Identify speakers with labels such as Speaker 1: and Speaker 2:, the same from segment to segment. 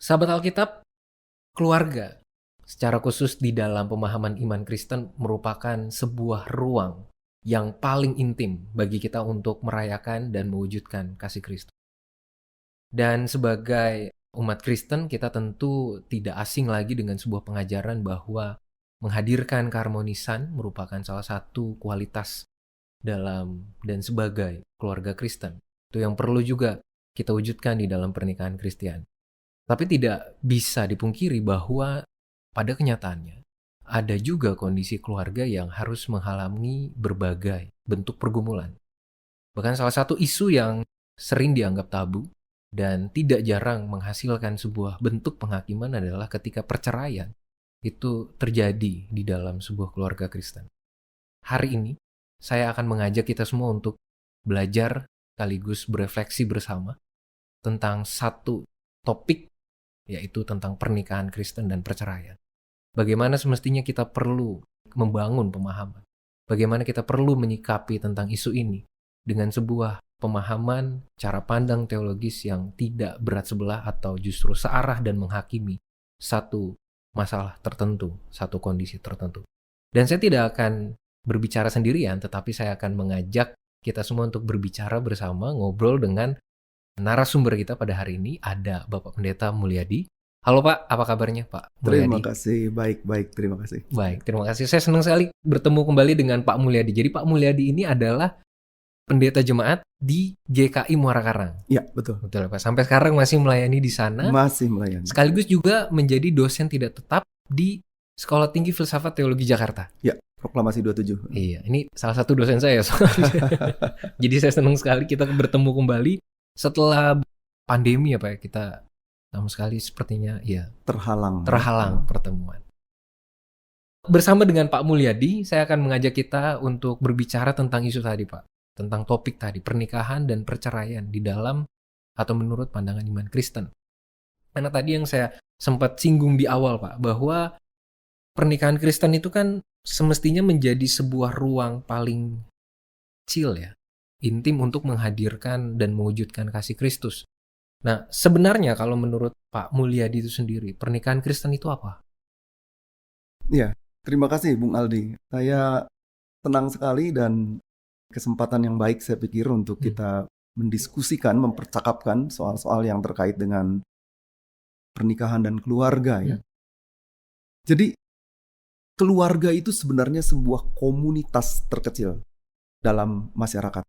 Speaker 1: Sahabat Alkitab, keluarga secara khusus di dalam pemahaman iman Kristen merupakan sebuah ruang yang paling intim bagi kita untuk merayakan dan mewujudkan kasih Kristus. Dan sebagai umat Kristen, kita tentu tidak asing lagi dengan sebuah pengajaran bahwa menghadirkan keharmonisan merupakan salah satu kualitas dalam dan sebagai keluarga Kristen. Itu yang perlu juga kita wujudkan di dalam pernikahan Kristen. Tapi tidak bisa dipungkiri bahwa pada kenyataannya ada juga kondisi keluarga yang harus menghalangi berbagai bentuk pergumulan. Bahkan salah satu isu yang sering dianggap tabu dan tidak jarang menghasilkan sebuah bentuk penghakiman adalah ketika perceraian itu terjadi di dalam sebuah keluarga Kristen. Hari ini saya akan mengajak kita semua untuk belajar sekaligus berefleksi bersama tentang satu topik, yaitu tentang pernikahan Kristen dan perceraian. Bagaimana semestinya kita perlu membangun pemahaman. Bagaimana kita perlu menyikapi tentang isu ini dengan sebuah pemahaman, cara pandang teologis yang tidak berat sebelah atau justru searah dan menghakimi satu masalah tertentu, satu kondisi tertentu. Dan saya tidak akan berbicara sendirian, tetapi saya akan mengajak kita semua untuk berbicara bersama, ngobrol dengan narasumber kita pada hari ini. Ada Bapak Pendeta Mulyadi. Halo Pak, apa kabarnya Pak Mulyadi?
Speaker 2: Terima kasih, baik, terima kasih.
Speaker 1: Baik, terima kasih. Saya senang sekali bertemu kembali dengan Pak Mulyadi. Jadi Pak Mulyadi ini adalah pendeta jemaat di GKI Muara Karang.
Speaker 2: Ya, betul.
Speaker 1: Betul Pak, sampai sekarang masih melayani di sana.
Speaker 2: Masih melayani.
Speaker 1: Sekaligus juga menjadi dosen tidak tetap di Sekolah Tinggi Filsafat Teologi Jakarta.
Speaker 2: Ya, Proklamasi 27.
Speaker 1: Iya, ini salah satu dosen saya soalnya. Jadi saya senang sekali kita bertemu kembali setelah pandemi ya Pak ya. Kita sama sekali sepertinya ya
Speaker 2: terhalang
Speaker 1: pertemuan. Bersama dengan Pak Mulyadi, saya akan mengajak kita untuk berbicara tentang isu tadi Pak. Tentang topik tadi, pernikahan dan perceraian di dalam atau menurut pandangan iman Kristen. Karena tadi yang saya sempat singgung di awal Pak, bahwa pernikahan Kristen itu kan semestinya menjadi sebuah ruang paling chill ya, intim untuk menghadirkan dan mewujudkan kasih Kristus. Nah, sebenarnya kalau menurut Pak Mulyadi itu sendiri, pernikahan Kristen itu apa?
Speaker 2: Ya, terima kasih Bung Aldi. Saya senang sekali dan kesempatan yang baik saya pikir untuk kita mendiskusikan, mempercakapkan soal-soal yang terkait dengan pernikahan dan keluarga ya. Jadi keluarga itu sebenarnya sebuah komunitas terkecil dalam masyarakat.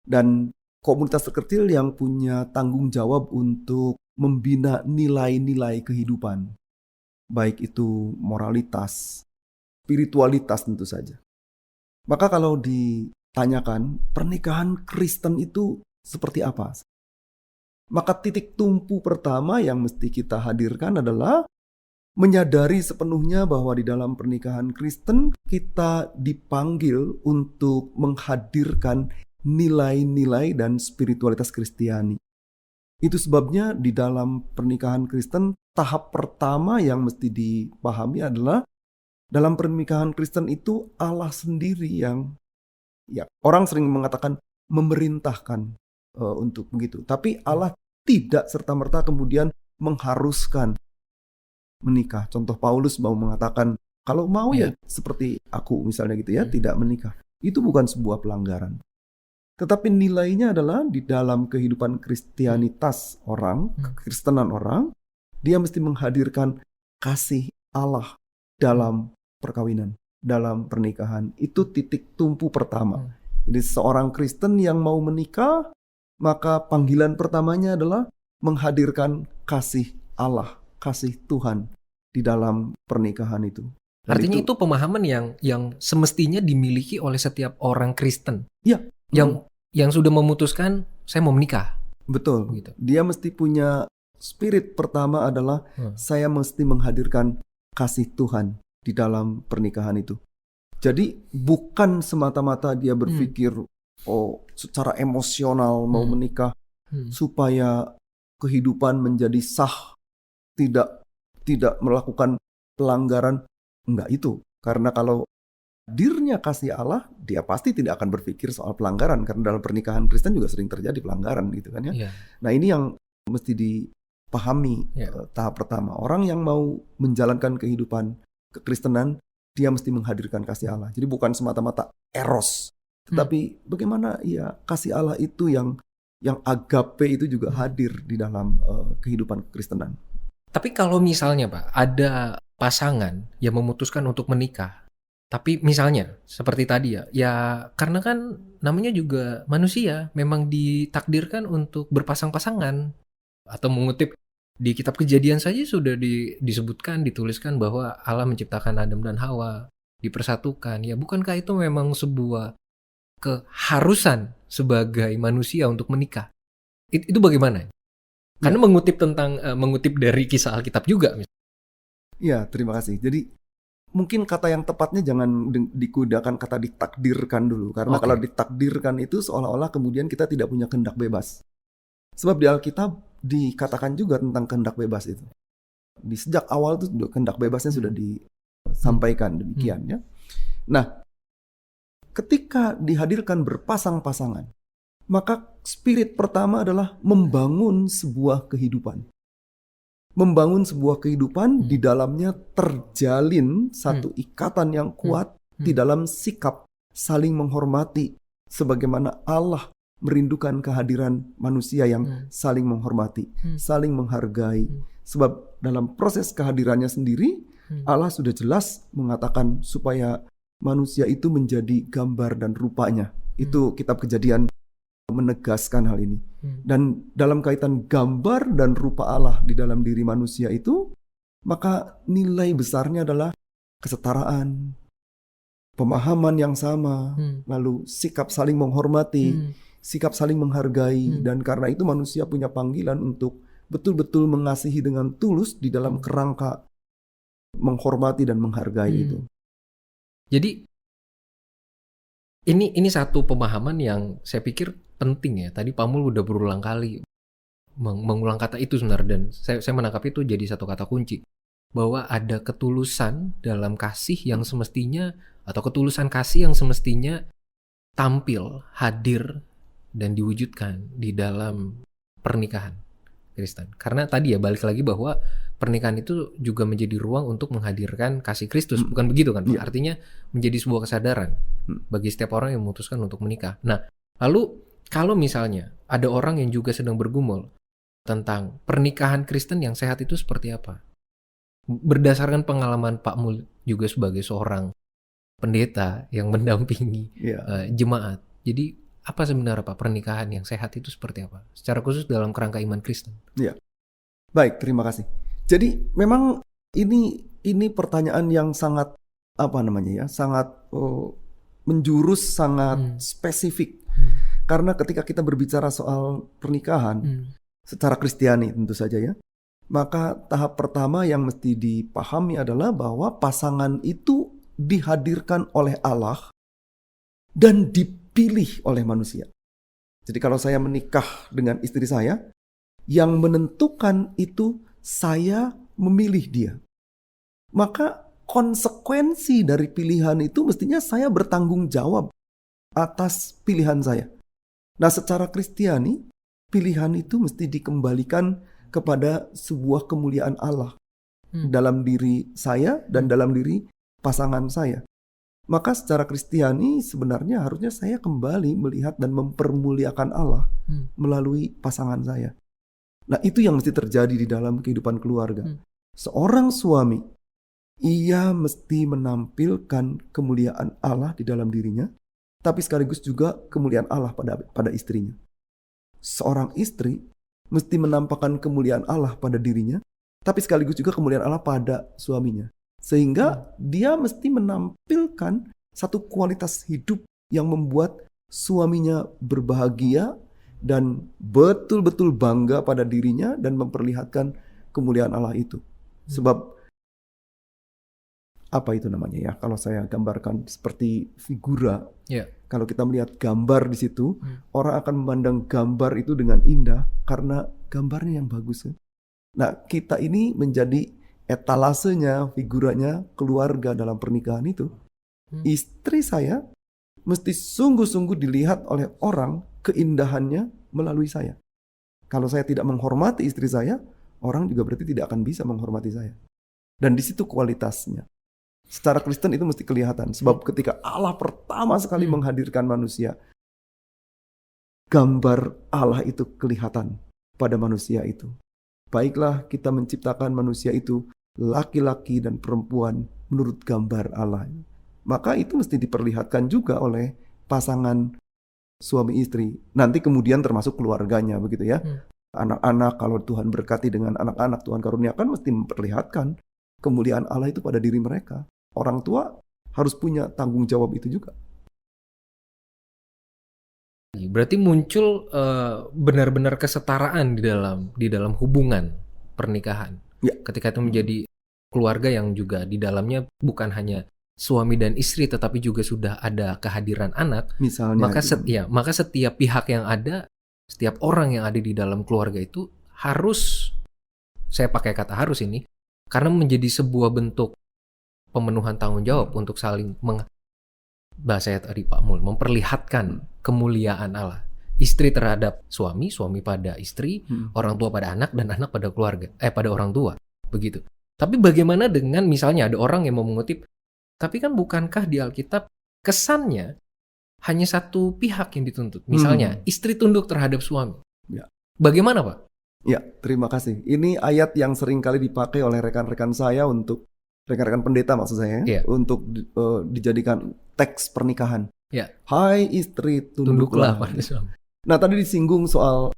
Speaker 2: Dan komunitas terkecil yang punya tanggung jawab untuk membina nilai-nilai kehidupan. Baik itu moralitas, spiritualitas tentu saja. Maka kalau ditanyakan pernikahan Kristen itu seperti apa? Maka titik tumpu pertama yang mesti kita hadirkan adalah menyadari sepenuhnya bahwa di dalam pernikahan Kristen kita dipanggil untuk menghadirkan nilai-nilai dan spiritualitas Kristiani. Itu sebabnya di dalam pernikahan Kristen tahap pertama yang mesti dipahami adalah dalam pernikahan Kristen itu Allah sendiri yang orang sering mengatakan memerintahkan untuk begitu. Tapi Allah tidak serta-merta kemudian mengharuskan menikah. Contoh Paulus mau mengatakan kalau mau ya seperti aku misalnya gitu ya, tidak menikah. Itu bukan sebuah pelanggaran. Tetapi nilainya adalah di dalam kehidupan Kristianitas orang, kekristenan orang, dia mesti menghadirkan kasih Allah dalam perkawinan, dalam pernikahan. Itu titik tumpu pertama. Jadi seorang Kristen yang mau menikah, maka panggilan pertamanya adalah menghadirkan kasih Allah, kasih Tuhan di dalam pernikahan itu. Dan
Speaker 1: artinya itu pemahaman yang semestinya dimiliki oleh setiap orang Kristen.
Speaker 2: Iya.
Speaker 1: Yang sudah memutuskan saya mau menikah.
Speaker 2: Betul.
Speaker 1: Gitu.
Speaker 2: Dia mesti punya spirit pertama adalah saya mesti menghadirkan kasih Tuhan di dalam pernikahan itu. Jadi bukan semata-mata dia berpikir secara emosional mau menikah supaya kehidupan menjadi sah, tidak melakukan pelanggaran. Enggak itu. Karena kalau hadirnya kasih Allah, dia pasti tidak akan berpikir soal pelanggaran. Karena dalam pernikahan Kristen juga sering terjadi pelanggaran gitu kan ya. Nah ini yang mesti pahami
Speaker 1: Ya.
Speaker 2: tahap pertama. Orang yang mau menjalankan kehidupan kekristenan, dia mesti menghadirkan kasih Allah. Jadi bukan semata-mata eros, tetapi bagaimana ya kasih Allah itu yang agape itu juga hadir di dalam kehidupan kekristenan.
Speaker 1: Tapi kalau misalnya Pak, ada pasangan yang memutuskan untuk menikah, tapi misalnya seperti tadi ya karena kan namanya juga manusia, memang ditakdirkan untuk berpasang-pasangan. Atau mengutip di kitab Kejadian saja sudah disebutkan, dituliskan bahwa Allah menciptakan Adam dan Hawa, dipersatukan. Ya bukankah itu memang sebuah keharusan sebagai manusia untuk menikah? Itu bagaimana? Karena mengutip dari kisah Alkitab juga.
Speaker 2: Ya, terima kasih. Jadi mungkin kata yang tepatnya jangan digunakan kata ditakdirkan dulu. Karena
Speaker 1: Oke.
Speaker 2: kalau ditakdirkan itu seolah-olah kemudian kita tidak punya kehendak bebas. Sebab di Alkitab dikatakan juga tentang kehendak bebas itu. Di sejak awal itu kehendak bebasnya sudah disampaikan demikian ya. Nah, ketika dihadirkan berpasang-pasangan, maka spirit pertama adalah membangun sebuah kehidupan. Membangun sebuah kehidupan di dalamnya terjalin satu ikatan yang kuat di dalam sikap saling menghormati, sebagaimana Allah merindukan kehadiran manusia yang saling menghormati, saling menghargai. Sebab dalam proses kehadirannya sendiri, Allah sudah jelas mengatakan supaya manusia itu menjadi gambar dan rupanya. Itu kitab Kejadian menegaskan hal ini. Dan dalam kaitan gambar dan rupa Allah di dalam diri manusia itu, maka nilai besarnya adalah kesetaraan, pemahaman yang sama, lalu sikap saling menghormati, sikap saling menghargai. Dan karena itu manusia punya panggilan untuk betul-betul mengasihi dengan tulus di dalam kerangka menghormati dan menghargai itu.
Speaker 1: Jadi ini satu pemahaman yang saya pikir penting ya. Tadi Pak Mul udah berulang kali mengulang kata itu sebenarnya, dan saya menangkap itu jadi satu kata kunci, bahwa ada ketulusan dalam kasih yang semestinya, atau ketulusan kasih yang semestinya tampil, hadir, dan diwujudkan di dalam pernikahan Kristen. Karena tadi ya balik lagi bahwa pernikahan itu juga menjadi ruang untuk menghadirkan kasih Kristus, bukan begitu kan Pak? Artinya menjadi sebuah kesadaran bagi setiap orang yang memutuskan untuk menikah. Nah, lalu kalau misalnya ada orang yang juga sedang bergumul tentang pernikahan Kristen yang sehat itu seperti apa? Berdasarkan pengalaman Pak Mul juga sebagai seorang pendeta yang mendampingi jemaat. Jadi apa sebenarnya Pak pernikahan yang sehat itu seperti apa? Secara khusus dalam kerangka iman Kristen.
Speaker 2: Iya. Baik, terima kasih. Jadi memang ini pertanyaan yang sangat sangat menjurus, sangat spesifik. Karena ketika kita berbicara soal pernikahan secara Kristiani tentu saja ya, maka tahap pertama yang mesti dipahami adalah bahwa pasangan itu dihadirkan oleh Allah dan dipilih oleh manusia. Jadi kalau saya menikah dengan istri saya, yang menentukan itu saya memilih dia. Maka konsekuensi dari pilihan itu mestinya saya bertanggung jawab atas pilihan saya. Nah, secara Kristiani, pilihan itu mesti dikembalikan kepada sebuah kemuliaan Allah dalam diri saya dan dalam diri pasangan saya. Maka secara Kristiani sebenarnya harusnya saya kembali melihat dan mempermuliakan Allah melalui pasangan saya. Nah, itu yang mesti terjadi di dalam kehidupan keluarga. Seorang suami, ia mesti menampilkan kemuliaan Allah di dalam dirinya, tapi sekaligus juga kemuliaan Allah pada istrinya. Seorang istri mesti menampakkan kemuliaan Allah pada dirinya, tapi sekaligus juga kemuliaan Allah pada suaminya. Sehingga dia mesti menampilkan satu kualitas hidup yang membuat suaminya berbahagia dan betul-betul bangga pada dirinya dan memperlihatkan kemuliaan Allah itu. Sebab apa itu namanya ya? Kalau saya gambarkan seperti figura, kalau kita melihat gambar di situ, orang akan memandang gambar itu dengan indah karena gambarnya yang bagus. Nah, kita ini menjadi etalasenya, figuranya keluarga dalam pernikahan itu. Istri saya mesti sungguh-sungguh dilihat oleh orang keindahannya melalui saya. Kalau saya tidak menghormati istri saya, orang juga berarti tidak akan bisa menghormati saya. Dan di situ kualitasnya. Secara Kristen itu mesti kelihatan. Sebab ketika Allah pertama sekali menghadirkan manusia, gambar Allah itu kelihatan pada manusia itu. Baiklah kita menciptakan manusia itu laki-laki dan perempuan menurut gambar Allah. Maka itu mesti diperlihatkan juga oleh pasangan suami istri. Nanti kemudian termasuk keluarganya begitu ya. Anak-anak, kalau Tuhan berkati dengan anak-anak, Tuhan karuniakan mesti memperlihatkan kemuliaan Allah itu pada diri mereka. Orang tua harus punya tanggung jawab itu juga.
Speaker 1: Berarti muncul benar-benar kesetaraan di dalam hubungan pernikahan.
Speaker 2: Ya.
Speaker 1: Ketika itu menjadi keluarga yang juga di dalamnya bukan hanya suami dan istri, tetapi juga sudah ada kehadiran anak.
Speaker 2: Misalnya,
Speaker 1: maka setiap pihak yang ada, setiap orang yang ada di dalam keluarga itu harus, saya pakai kata harus ini, karena menjadi sebuah bentuk pemenuhan tanggung jawab untuk saling bahasa tadi Pak Mul, memperlihatkan kemuliaan Allah. Istri terhadap suami, suami pada istri, orang tua pada anak, dan anak pada keluarga, pada orang tua, begitu. Tapi bagaimana dengan misalnya ada orang yang mau mengutip, tapi kan bukankah di Alkitab kesannya hanya satu pihak yang dituntut? Misalnya istri tunduk terhadap suami.
Speaker 2: Ya.
Speaker 1: Bagaimana Pak?
Speaker 2: Ya, terima kasih. Ini ayat yang sering kali dipakai oleh rekan-rekan saya untuk rekan-rekan pendeta maksud saya, untuk dijadikan teks pernikahan.
Speaker 1: Ya.
Speaker 2: Hai istri, tunduklah
Speaker 1: pada suami.
Speaker 2: Nah, tadi disinggung soal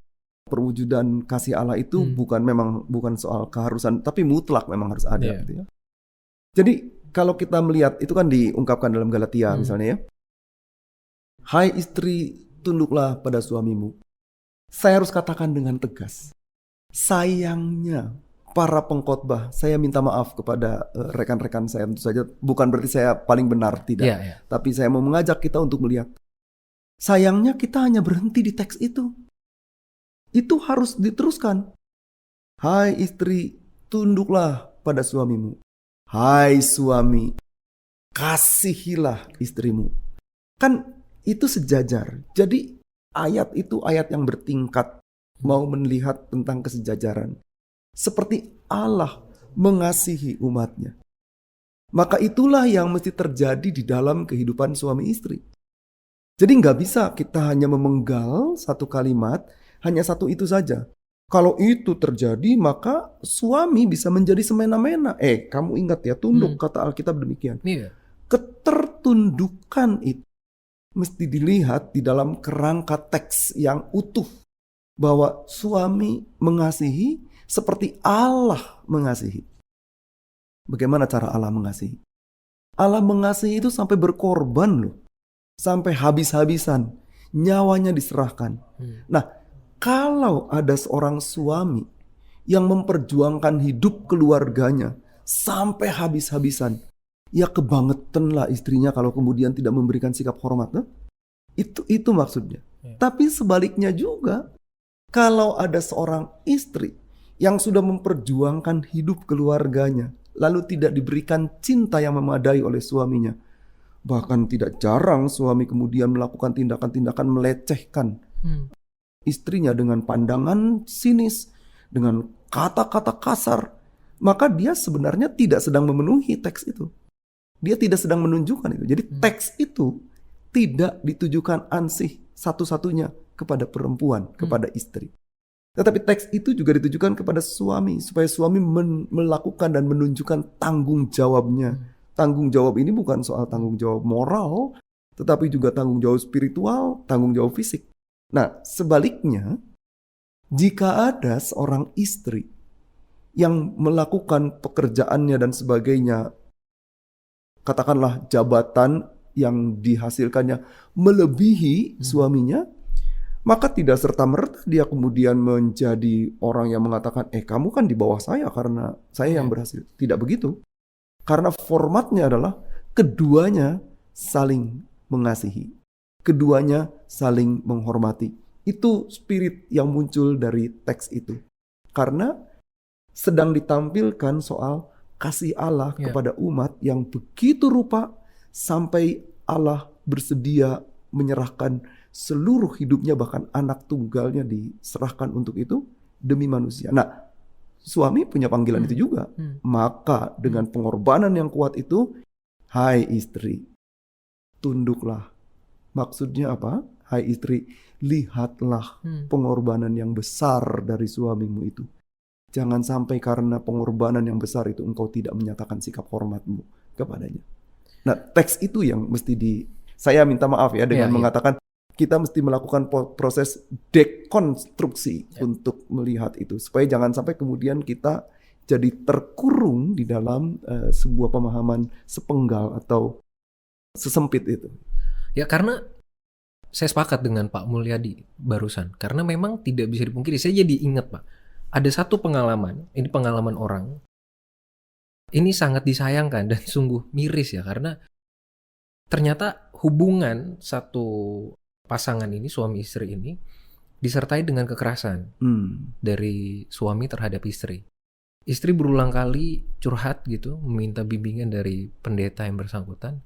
Speaker 2: perwujudan kasih Allah itu bukan soal keharusan, tapi mutlak memang harus ada. Gitu ya. Jadi kalau kita melihat itu kan diungkapkan dalam Galatia misalnya ya. Hai istri, tunduklah pada suamimu. Saya harus katakan dengan tegas. Sayangnya para pengkhotbah, saya minta maaf kepada rekan-rekan saya tentu saja, bukan berarti saya paling benar, tidak. Tapi saya mau mengajak kita untuk melihat. Sayangnya kita hanya berhenti di teks itu. Itu harus diteruskan. Hai istri, tunduklah pada suamimu. Hai suami, kasihilah istrimu. Kan itu sejajar. Jadi ayat itu ayat yang bertingkat, mau melihat tentang kesejajaran. Seperti Allah mengasihi umatnya. Maka itulah yang mesti terjadi di dalam kehidupan suami istri. Jadi nggak bisa kita hanya memenggal satu kalimat, hanya satu itu saja. Kalau itu terjadi, maka suami bisa menjadi semena-mena. Kamu ingat ya, tunduk, kata Alkitab demikian. Ketertundukan itu mesti dilihat di dalam kerangka teks yang utuh. Bahwa suami mengasihi seperti Allah mengasihi. Bagaimana cara Allah mengasihi? Allah mengasihi itu sampai berkorban loh. Sampai habis-habisan. Nyawanya diserahkan. Nah, kalau ada seorang suami yang memperjuangkan hidup keluarganya sampai habis-habisan, ya kebangetan lah istrinya kalau kemudian tidak memberikan sikap hormat. Nah? Itu maksudnya. Tapi sebaliknya juga, kalau ada seorang istri yang sudah memperjuangkan hidup keluarganya, lalu tidak diberikan cinta yang memadai oleh suaminya. Bahkan tidak jarang suami kemudian melakukan tindakan-tindakan melecehkan istrinya dengan pandangan sinis, dengan kata-kata kasar. Maka dia sebenarnya tidak sedang memenuhi teks itu. Dia tidak sedang menunjukkan itu. Jadi teks itu tidak ditujukan ansih satu-satunya kepada perempuan, kepada istri. Tetapi teks itu juga ditujukan kepada suami, supaya suami melakukan dan menunjukkan tanggung jawabnya. Tanggung jawab ini bukan soal tanggung jawab moral, tetapi juga tanggung jawab spiritual, tanggung jawab fisik. Nah, sebaliknya, jika ada seorang istri yang melakukan pekerjaannya dan sebagainya, katakanlah jabatan yang dihasilkannya melebihi suaminya, maka tidak serta-merta dia kemudian menjadi orang yang mengatakan, kamu kan di bawah saya karena saya yang berhasil. Tidak begitu. Karena formatnya adalah keduanya saling mengasihi. Keduanya saling menghormati. Itu spirit yang muncul dari teks itu. Karena sedang ditampilkan soal kasih Allah kepada umat yang begitu rupa sampai Allah bersedia menyerahkan seluruh hidupnya, bahkan anak tunggalnya diserahkan untuk itu demi manusia. Nah, suami punya panggilan itu juga. Maka dengan pengorbanan yang kuat itu, hai istri, tunduklah. Maksudnya apa? Hai istri, lihatlah pengorbanan yang besar dari suamimu itu. Jangan sampai karena pengorbanan yang besar itu engkau tidak menyatakan sikap hormatmu kepadanya. Nah, teks itu yang mesti saya minta maaf ya dengan mengatakan kita mesti melakukan proses dekonstruksi untuk melihat itu. Supaya jangan sampai kemudian kita jadi terkurung di dalam sebuah pemahaman sepenggal atau sesempit itu.
Speaker 1: Ya, karena saya sepakat dengan Pak Mulyadi barusan. Karena memang tidak bisa dipungkiri. Saya jadi ingat, Pak. Ada satu pengalaman, ini pengalaman orang. Ini sangat disayangkan dan sungguh miris ya. Karena ternyata hubungan satu pasangan ini, suami istri ini, disertai dengan kekerasan dari suami terhadap istri. Istri berulang kali curhat gitu, meminta bimbingan dari pendeta yang bersangkutan.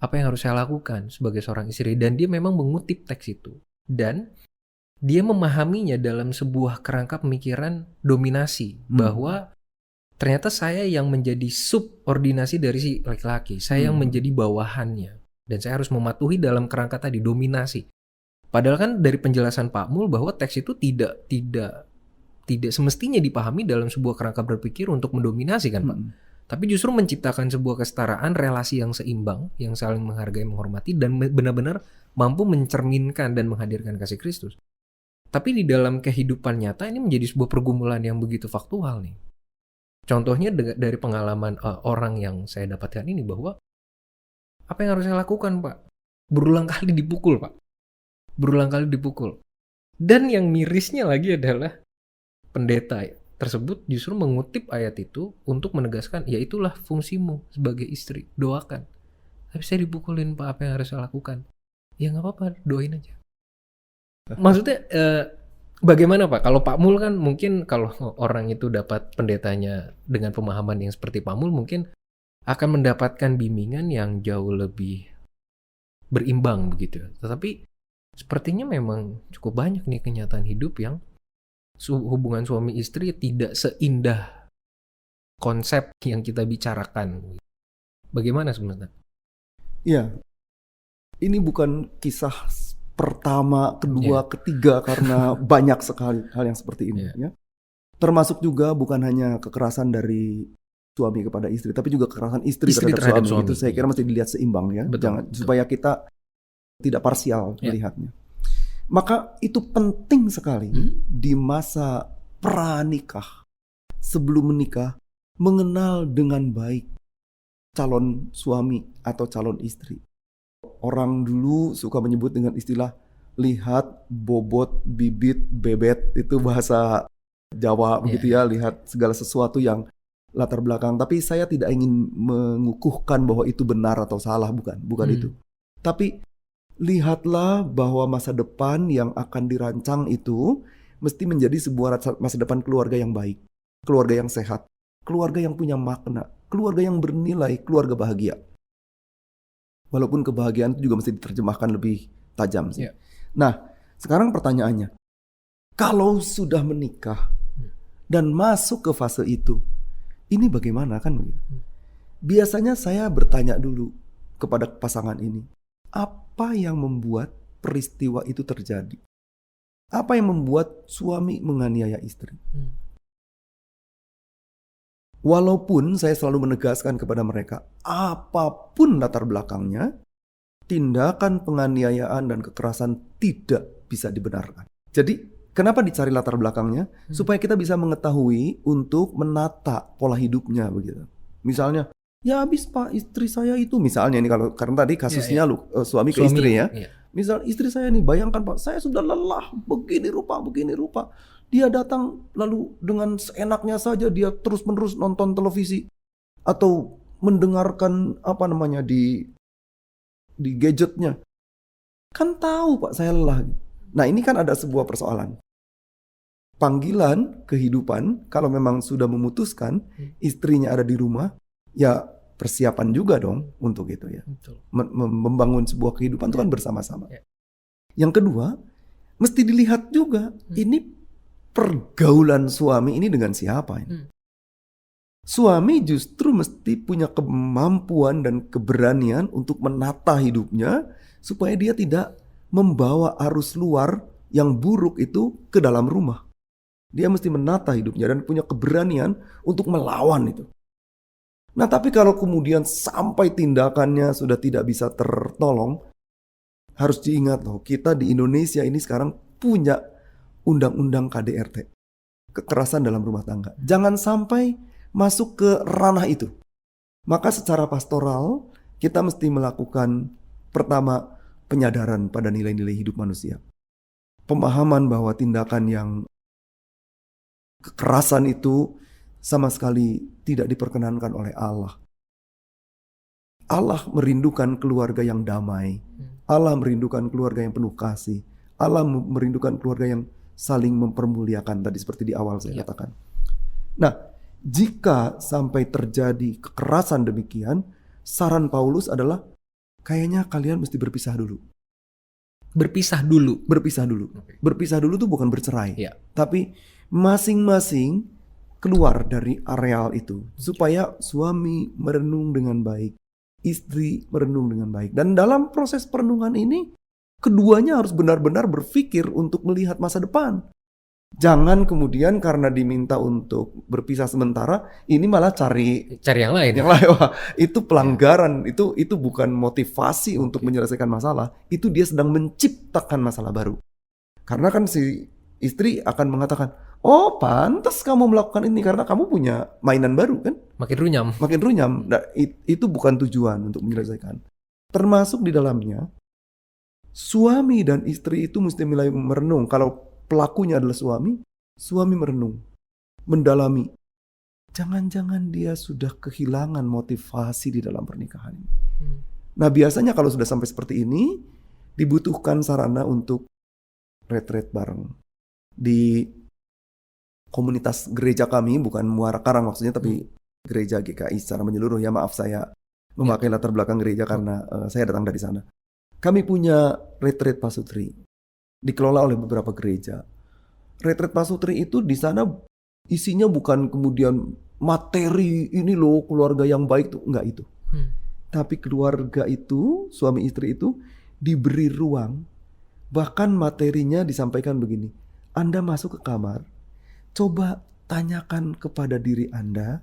Speaker 1: Apa yang harus saya lakukan sebagai seorang istri? Dan dia memang mengutip teks itu. Dan dia memahaminya dalam sebuah kerangka pemikiran dominasi. Bahwa ternyata saya yang menjadi subordinasi dari si laki-laki. Saya yang menjadi bawahannya. Dan saya harus mematuhi dalam kerangka tadi, dominasi. Padahal kan dari penjelasan Pak Mul bahwa teks itu tidak semestinya dipahami dalam sebuah kerangka berpikir untuk mendominasi kan Pak. Tapi justru menciptakan sebuah kesetaraan, relasi yang seimbang, yang saling menghargai, menghormati, dan benar-benar mampu mencerminkan dan menghadirkan kasih Kristus. Tapi di dalam kehidupan nyata ini menjadi sebuah pergumulan yang begitu faktual nih. Contohnya dari pengalaman orang yang saya dapatkan ini bahwa apa yang harus saya lakukan Pak? Berulang kali dipukul Pak. Berulang kali dipukul. Dan yang mirisnya lagi adalah pendeta tersebut justru mengutip ayat itu untuk menegaskan, ya itulah fungsimu sebagai istri, doakan. Tapi saya dipukulin Pak, apa yang harus saya lakukan? Ya nggak apa-apa, doain aja. Maksudnya bagaimana Pak? Kalau Pak Mul kan mungkin kalau orang itu dapat pendetanya dengan pemahaman yang seperti Pak Mul mungkin akan mendapatkan bimbingan yang jauh lebih berimbang begitu. Tetapi sepertinya memang cukup banyak nih kenyataan hidup yang hubungan suami istri tidak seindah konsep yang kita bicarakan. Bagaimana sebenarnya?
Speaker 2: Iya, ini bukan kisah pertama, kedua, ketiga karena banyak sekali hal yang seperti ini. Ya. Termasuk juga bukan hanya kekerasan dari suami kepada istri, tapi juga kekerasan istri terhadap suami. Itu saya kira mesti dilihat seimbang ya, supaya kita tidak parsial melihatnya. Maka itu penting sekali di masa pranikah, sebelum menikah, mengenal dengan baik calon suami atau calon istri. Orang dulu suka menyebut dengan istilah lihat, bobot, bibit, bebet, itu bahasa Jawa begitu ya, lihat segala sesuatu yang latar belakang. Tapi saya tidak ingin mengukuhkan bahwa itu benar atau salah, bukan itu. Tapi lihatlah bahwa masa depan yang akan dirancang itu mesti menjadi sebuah masa depan keluarga yang baik, keluarga yang sehat, keluarga yang punya makna, keluarga yang bernilai, keluarga bahagia. Walaupun kebahagiaan itu juga mesti diterjemahkan lebih tajam sih. Nah, sekarang pertanyaannya, kalau sudah menikah dan masuk ke fase itu, ini bagaimana kan begitu? Biasanya saya bertanya dulu kepada pasangan ini, apa yang membuat peristiwa itu terjadi? Apa yang membuat suami menganiaya istri? Walaupun saya selalu menegaskan kepada mereka, apapun latar belakangnya, tindakan penganiayaan dan kekerasan tidak bisa dibenarkan. Jadi, kenapa dicari latar belakangnya? Supaya kita bisa mengetahui untuk menata pola hidupnya begitu. Misalnya, ya habis Pak, istri saya itu misalnya ini kalau karena tadi kasusnya suami ke istri ya. Misal istri saya nih, bayangkan Pak, saya sudah lelah begini rupa. Dia datang lalu dengan seenaknya saja dia terus-menerus nonton televisi atau mendengarkan di gadgetnya. Kan tahu Pak, saya lelah. Nah, ini kan ada sebuah persoalan. Panggilan kehidupan kalau memang sudah memutuskan istrinya ada di rumah, ya persiapan juga dong untuk itu ya. Membangun sebuah kehidupan itu kan bersama-sama. Yang kedua, mesti dilihat juga ini pergaulan suami ini dengan siapa ini? Suami justru mesti punya kemampuan dan keberanian untuk menata hidupnya supaya dia tidak membawa arus luar yang buruk itu ke dalam rumah. Dia mesti menata hidupnya dan punya keberanian untuk melawan itu. Nah, tapi kalau kemudian sampai tindakannya sudah tidak bisa tertolong, harus diingat loh, kita di Indonesia ini sekarang punya undang-undang KDRT, kekerasan dalam rumah tangga. Jangan sampai masuk ke ranah itu. Maka secara pastoral, kita mesti melakukan pertama, penyadaran pada nilai-nilai hidup manusia. Pemahaman bahwa tindakan yang kekerasan itu sama sekali tidak diperkenankan oleh Allah. Allah merindukan keluarga yang damai. Allah merindukan keluarga yang penuh kasih. Allah merindukan keluarga yang saling mempermuliakan, tadi seperti di awal saya katakan. Nah, jika sampai terjadi kekerasan demikian, saran Paulus adalah kayaknya kalian mesti berpisah dulu.
Speaker 1: Berpisah dulu.
Speaker 2: Berpisah dulu.
Speaker 1: Oke.
Speaker 2: Berpisah dulu tuh bukan bercerai.
Speaker 1: Ya.
Speaker 2: Tapi masing-masing keluar dari areal itu supaya suami merenung dengan baik, istri merenung dengan baik. Dan dalam proses perenungan ini, keduanya harus benar-benar berpikir untuk melihat masa depan. Jangan kemudian karena diminta untuk berpisah sementara, ini malah cari
Speaker 1: yang lain.
Speaker 2: Yang lain. Wah, itu pelanggaran, itu bukan motivasi untuk menyelesaikan masalah. Itu dia sedang menciptakan masalah baru. Karena kan si istri akan mengatakan, oh pantas kamu melakukan ini karena kamu punya mainan baru kan?
Speaker 1: Makin runyam.
Speaker 2: Makin runyam. Nah, itu bukan tujuan untuk menyelesaikan. Termasuk di dalamnya, suami dan istri itu mesti mulai merenung. Kalau pelakunya adalah suami merenung, mendalami. Jangan-jangan dia sudah kehilangan motivasi di dalam pernikahan ini. Nah, biasanya kalau sudah sampai seperti ini, dibutuhkan sarana untuk retreat bareng. Di komunitas gereja kami, bukan Muara Karang maksudnya, tapi gereja GKI secara menyeluruh. Ya maaf saya memakai latar belakang gereja karena saya datang dari sana. Kami punya retreat pasutri, dikelola oleh beberapa gereja. Retreat pasutri itu di sana isinya bukan kemudian materi ini loh keluarga yang baik tuh, enggak itu. Tapi keluarga itu, suami istri itu diberi ruang, bahkan materinya disampaikan begini. Anda masuk ke kamar, coba tanyakan kepada diri Anda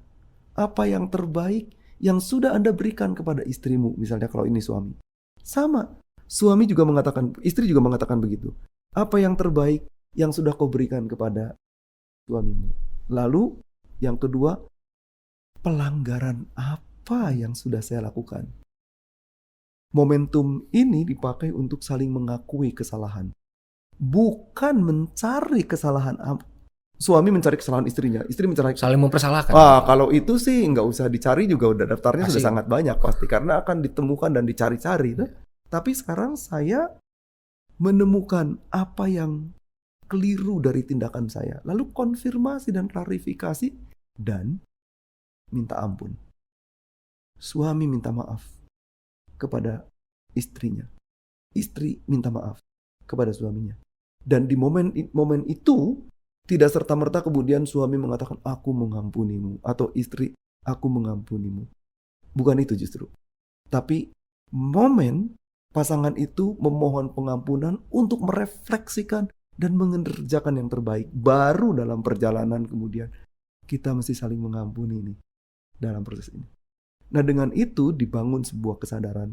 Speaker 2: apa yang terbaik yang sudah Anda berikan kepada istrimu, misalnya kalau ini suami. Sama, suami juga mengatakan, istri juga mengatakan begitu. Apa yang terbaik yang sudah kau berikan kepada suamimu? Lalu yang kedua, pelanggaran apa yang sudah saya lakukan? Momentum ini dipakai untuk saling mengakui kesalahan. Bukan mencari kesalahan. Suami mencari kesalahan istrinya, istri mencari
Speaker 1: saling mempersalahkan.
Speaker 2: Kalau itu sih nggak usah dicari juga, udah daftarnya sudah sangat banyak pasti, karena akan ditemukan dan dicari-cari. Tapi sekarang saya menemukan apa yang keliru dari tindakan saya, lalu konfirmasi dan klarifikasi dan minta ampun. Suami minta maaf kepada istrinya, istri minta maaf kepada suaminya. Dan di momen itu tidak serta-merta kemudian suami mengatakan aku mengampunimu atau istri aku mengampunimu. Bukan itu justru. Tapi momen pasangan itu memohon pengampunan untuk merefleksikan dan mengerjakan yang terbaik. Baru dalam perjalanan kemudian kita mesti saling mengampuni nih dalam proses ini. Nah, dengan itu dibangun sebuah kesadaran.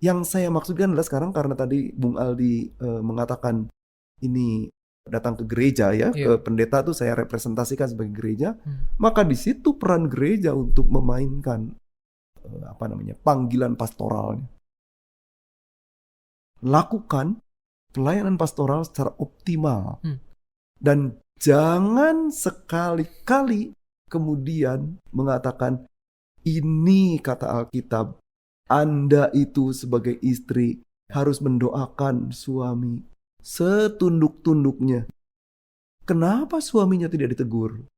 Speaker 2: Yang saya maksudkan adalah sekarang karena tadi Bung Aldi mengatakan ini datang ke gereja ya, ke pendeta tuh saya representasikan sebagai gereja, maka di situ peran gereja untuk memainkan panggilan pastoralnya. Lakukan pelayanan pastoral secara optimal. Dan jangan sekali-kali kemudian mengatakan, ini kata Alkitab, Anda itu sebagai istri harus mendoakan suami setunduk-tunduknya. Kenapa suaminya tidak ditegur?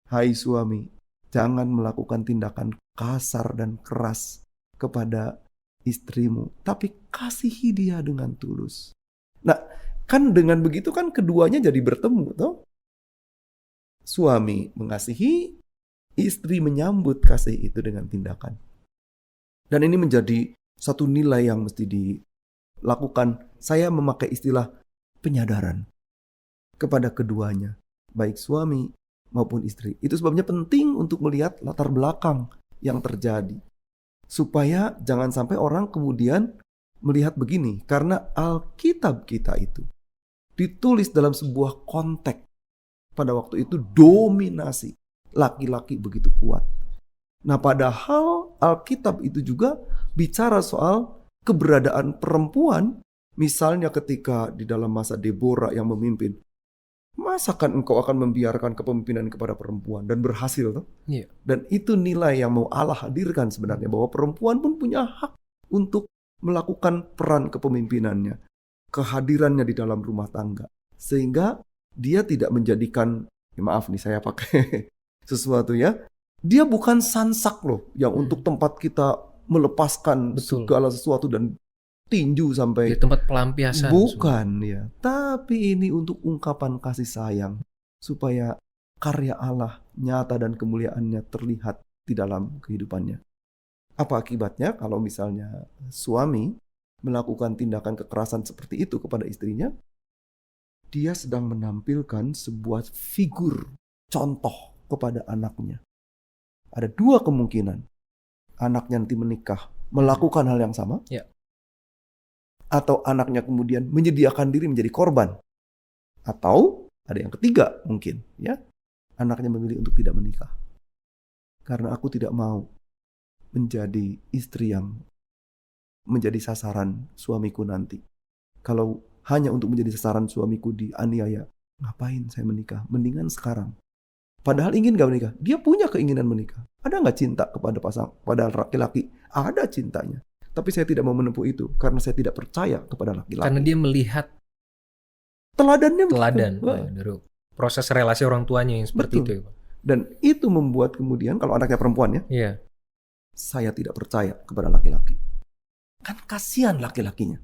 Speaker 2: Hai suami, jangan melakukan tindakan kasar dan keras kepada istrimu, tapi kasihi dia dengan tulus. Nah, Kan dengan begitu kan keduanya jadi bertemu, toh? Suami mengasihi, istri menyambut kasih itu dengan tindakan. Dan ini menjadi satu nilai yang mesti dilakukan. Saya memakai istilah penyadaran kepada keduanya, baik suami maupun istri. Itu sebabnya penting untuk melihat latar belakang yang terjadi. Supaya jangan sampai orang kemudian melihat begini. Karena Alkitab kita itu ditulis dalam sebuah konteks. Pada waktu itu dominasi laki-laki begitu kuat. Nah, padahal Alkitab itu juga bicara soal keberadaan perempuan. Misalnya ketika di dalam masa Deborah yang memimpin, masakan engkau akan membiarkan kepemimpinan kepada perempuan, dan berhasil toh?
Speaker 1: Iya.
Speaker 2: Dan itu nilai yang mau Allah hadirkan sebenarnya, bahwa perempuan pun punya hak untuk melakukan peran kepemimpinannya, kehadirannya di dalam rumah tangga, sehingga dia tidak menjadikan, ya maaf nih saya pakai sesuatu ya, dia bukan sansak loh yang untuk tempat kita melepaskan
Speaker 1: Betul.
Speaker 2: segala sesuatu dan tinju
Speaker 1: Di
Speaker 2: sampai
Speaker 1: tempat pelampiasan.
Speaker 2: bukan ya, tapi ini untuk ungkapan kasih sayang supaya karya Allah nyata dan kemuliaannya terlihat di dalam kehidupannya. Apa akibatnya kalau misalnya suami melakukan tindakan kekerasan seperti itu kepada istrinya? Dia sedang menampilkan sebuah figur contoh kepada anaknya. Ada dua kemungkinan. Anaknya nanti menikah melakukan hal yang sama.
Speaker 1: Ya.
Speaker 2: Atau anaknya kemudian menyediakan diri menjadi korban. Atau ada yang ketiga mungkin, ya. Anaknya memilih untuk tidak menikah. Karena aku tidak mau menjadi istri yang menjadi sasaran suamiku nanti. Kalau hanya untuk menjadi sasaran suamiku dianiaya, ngapain saya menikah? Mendingan sekarang. Padahal ingin gak menikah? Dia punya keinginan menikah. Ada gak cinta kepada pada laki-laki? Ada cintanya. Tapi saya tidak mau menempuh itu karena saya tidak percaya kepada laki-laki.
Speaker 1: Karena dia melihat
Speaker 2: teladan
Speaker 1: dari proses relasi orang tuanya yang seperti itu. Ya, Pak.
Speaker 2: Dan itu membuat kemudian kalau anaknya perempuan ya,
Speaker 1: Iya.
Speaker 2: saya tidak percaya kepada laki-laki. Kan kasihan laki-lakinya.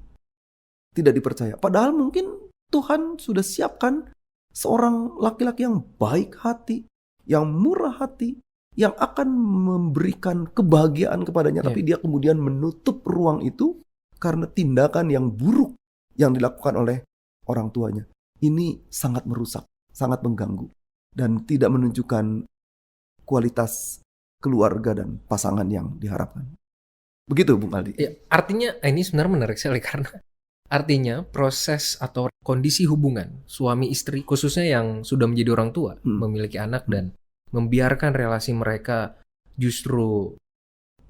Speaker 2: Tidak dipercaya. Padahal mungkin Tuhan sudah siapkan seorang laki-laki yang baik hati, yang murah hati, yang akan memberikan kebahagiaan kepadanya. Tapi dia kemudian menutup ruang itu karena tindakan yang buruk yang dilakukan oleh orang tuanya. Ini sangat merusak, sangat mengganggu, dan tidak menunjukkan kualitas keluarga dan pasangan yang diharapkan. Begitu, Bung Aldi.
Speaker 1: Ya, artinya ini sebenarnya menarik sekali karena artinya proses atau kondisi hubungan suami istri khususnya yang sudah menjadi orang tua, memiliki anak dan membiarkan relasi mereka justru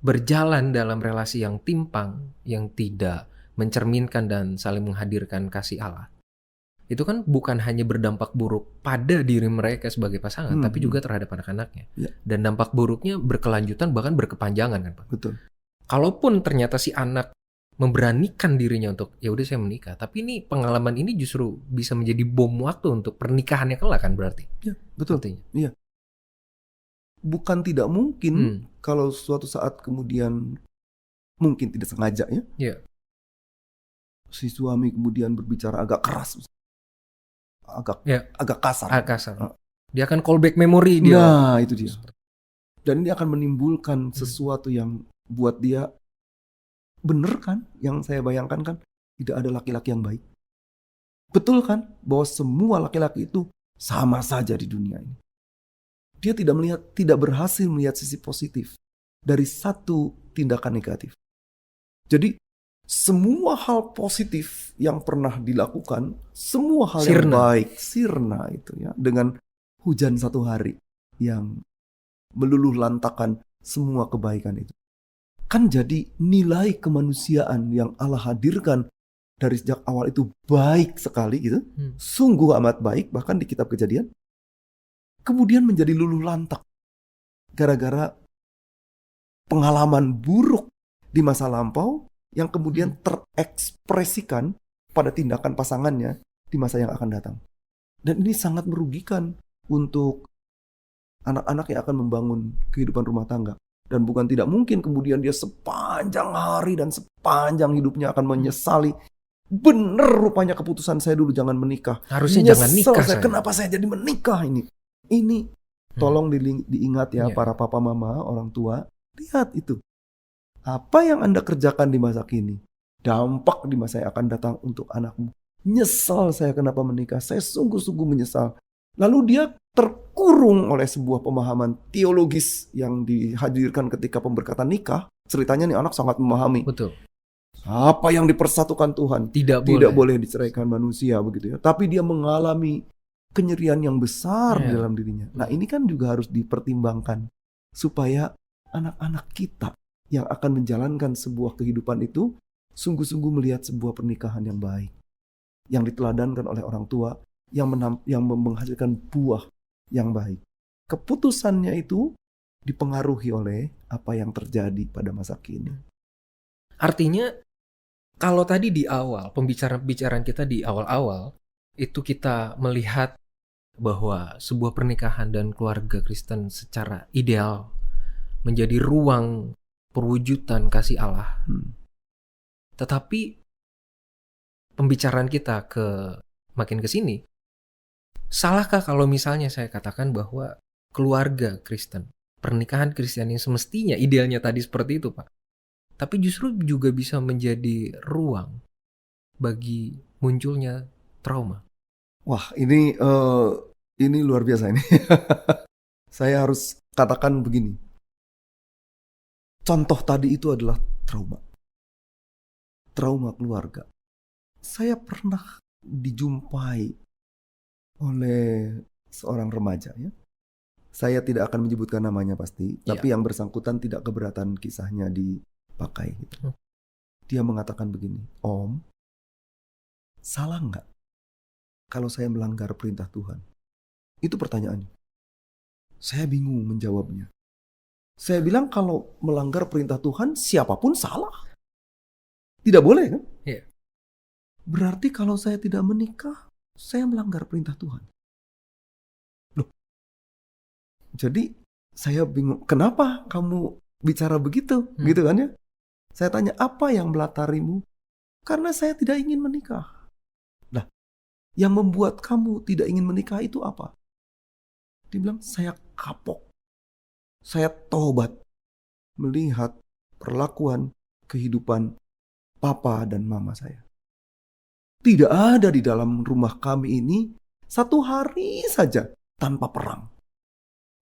Speaker 1: berjalan dalam relasi yang timpang, yang tidak mencerminkan dan saling menghadirkan kasih Allah. Itu kan bukan hanya berdampak buruk pada diri mereka sebagai pasangan, tapi juga terhadap anak-anaknya.
Speaker 2: Ya.
Speaker 1: Dan dampak buruknya berkelanjutan bahkan berkepanjangan kan, Pak.
Speaker 2: Betul.
Speaker 1: Kalaupun ternyata si anak memberanikan dirinya untuk ya udah saya menikah, tapi ini pengalaman ini justru bisa menjadi bom waktu untuk pernikahannya kelak kan berarti.
Speaker 2: Ya, betul.
Speaker 1: Artinya.
Speaker 2: Iya. Bukan tidak mungkin kalau suatu saat kemudian mungkin tidak sengaja ya.
Speaker 1: Iya.
Speaker 2: Si suami kemudian berbicara agak keras. Agak kasar.
Speaker 1: Dia akan callback memori dia.
Speaker 2: Nah, itu dia. Dan ini akan menimbulkan sesuatu yang buat dia bener kan? Yang saya bayangkan kan tidak ada laki-laki yang baik. Betul kan? Bahwa semua laki-laki itu sama saja di dunia ini. Dia tidak berhasil melihat sisi positif dari satu tindakan negatif. Jadi semua hal positif yang pernah dilakukan, semua hal yang baik, sirna itu ya, dengan hujan satu hari yang meluluh lantakan semua kebaikan itu. Kan jadi nilai kemanusiaan yang Allah hadirkan dari sejak awal itu baik sekali gitu. Sungguh amat baik, bahkan di kitab Kejadian. Kemudian menjadi luluh lantak gara-gara pengalaman buruk di masa lampau yang kemudian terekspresikan pada tindakan pasangannya di masa yang akan datang. Dan ini sangat merugikan untuk anak-anak yang akan membangun kehidupan rumah tangga. Dan bukan tidak mungkin kemudian dia sepanjang hari dan sepanjang hidupnya akan menyesali bener rupanya keputusan saya dulu jangan menikah.
Speaker 1: Harusnya jangan
Speaker 2: Nyesel
Speaker 1: nikah
Speaker 2: saya,
Speaker 1: saya.
Speaker 2: kenapa saya jadi menikah ini? Ini tolong diingat ya,
Speaker 1: Iya.
Speaker 2: para papa mama, orang tua. Lihat itu. Apa yang Anda kerjakan di masa kini, dampak di masa yang akan datang untuk anakmu. Nyesal saya kenapa menikah, saya sungguh-sungguh menyesal. Lalu dia terkurung oleh sebuah pemahaman teologis yang dihadirkan ketika pemberkatan nikah. Ceritanya nih anak sangat memahami.
Speaker 1: Betul.
Speaker 2: Apa yang dipersatukan Tuhan
Speaker 1: Tidak
Speaker 2: tidak
Speaker 1: boleh.
Speaker 2: boleh diceraikan manusia, begitu ya. Tapi dia mengalami kenyerian yang besar di
Speaker 1: Ya.
Speaker 2: dalam dirinya. Nah, ini kan juga harus dipertimbangkan supaya anak-anak kita yang akan menjalankan sebuah kehidupan itu sungguh-sungguh melihat sebuah pernikahan yang baik, yang diteladankan oleh orang tua, yang menghasilkan buah yang baik. Keputusannya itu dipengaruhi oleh apa yang terjadi pada masa kini.
Speaker 1: Artinya, kalau tadi di awal, pembicaraan kita di awal-awal, itu kita melihat bahwa sebuah pernikahan dan keluarga Kristen secara ideal menjadi ruang perwujudan kasih Allah. Tetapi pembicaraan kita makin ke sini, salahkah kalau misalnya saya katakan bahwa keluarga Kristen, pernikahan Kristen yang semestinya idealnya tadi seperti itu, Pak, tapi justru juga bisa menjadi ruang bagi munculnya trauma.
Speaker 2: Wah, ini luar biasa ini. Saya harus katakan begini. Contoh tadi itu adalah trauma. Trauma keluarga. Saya pernah dijumpai oleh seorang remaja ya. Saya tidak akan menyebutkan namanya pasti, tapi yang bersangkutan tidak keberatan kisahnya dipakai gitu. Dia mengatakan begini, Om, salah nggak kalau saya melanggar perintah Tuhan? Itu pertanyaannya. Saya bingung menjawabnya. Saya bilang kalau melanggar perintah Tuhan, siapapun salah. Tidak boleh kan?
Speaker 1: Iya.
Speaker 2: Berarti kalau saya tidak menikah, saya melanggar perintah Tuhan. Loh, jadi saya bingung, kenapa kamu bicara begitu? Gitu kan ya? Saya tanya, apa yang melatarimu? Karena saya tidak ingin menikah. Nah, yang membuat kamu tidak ingin menikah itu apa? Dia bilang, saya kapok. Saya tobat melihat perlakuan kehidupan papa dan mama saya. Tidak ada di dalam rumah kami ini satu hari saja tanpa perang.